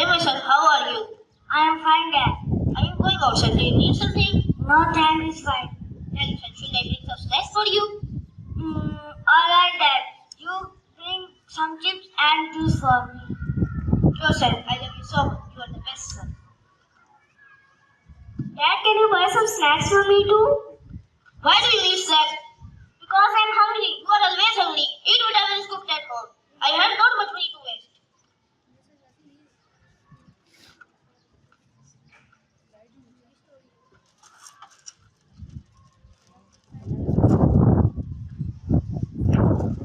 Hey my son, how are you? I am fine, Dad. Are you going outside? Do you need something? No, thanks, it's fine. Then should I bring some snacks for you? Alright, Dad. You bring some chips and juice for me. Sure son, I love you so much. You are the best son. Dad, can you buy some snacks for me too? Why do you need snacks? Because I'm hungry. You are always hungry. Eat whatever is cooked at home. I have not much money to waste.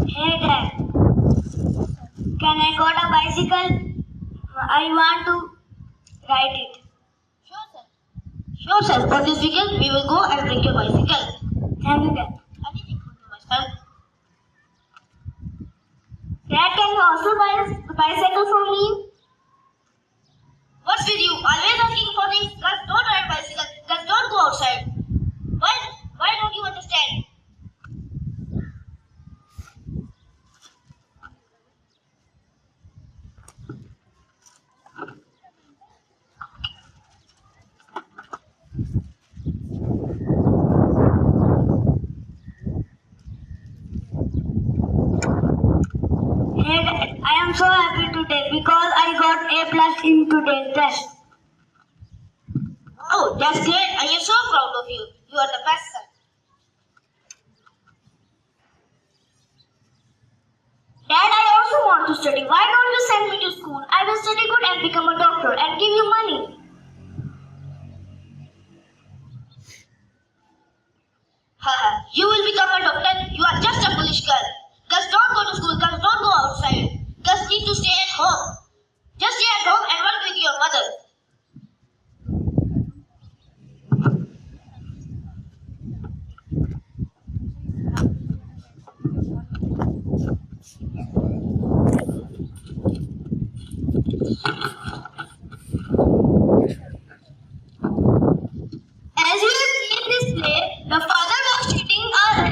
Hey, Dad. Can I got a bicycle? I want to ride it. Sure son. Sure son, on this weekend we will go and bring your bicycle. Thank you, Dad. Anything for you my son. Dad, can you also buy a bicycle for me? What's with you? Always asking for things. Girls don't ride bicycles. Girls don't go outside. Why don't you understand? Hey, Dad, I am so happy today because I got A+ in today's test. Oh, that's great. I am so proud of you. You are the best son. Dad, I also want to study. Why don't you send me to school? I will study good and become a doctor and give you money. Haha, you will become a doctor. You are just a foolish girl. Girls don't go to school. Girls don't go outside. Girls need to stay at home. Just stay at home and work with your mother. As you have seen this play, the father was treating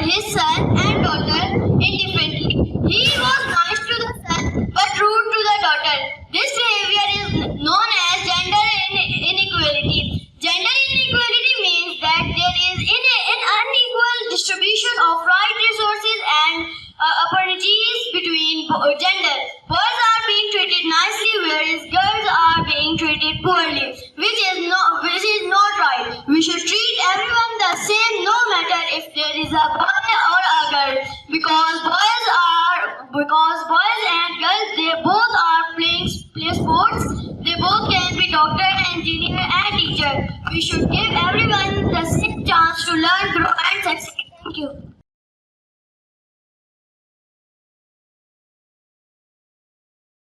his son and daughter indifferently. He was nice to the son but rude to the daughter. This behavior is known as gender inequality. Gender inequality means that there is an unequal distribution of right resources and opportunities between genders. Boys are being treated nicely whereas girls are being treated poorly, which is not right. We should treat everyone the same no matter if there is a boy or a girl, because boys and girls, they both are play sports. They both can be doctor, engineer and teacher. We should give everyone the same chance to learn, grow and succeed. Thank you.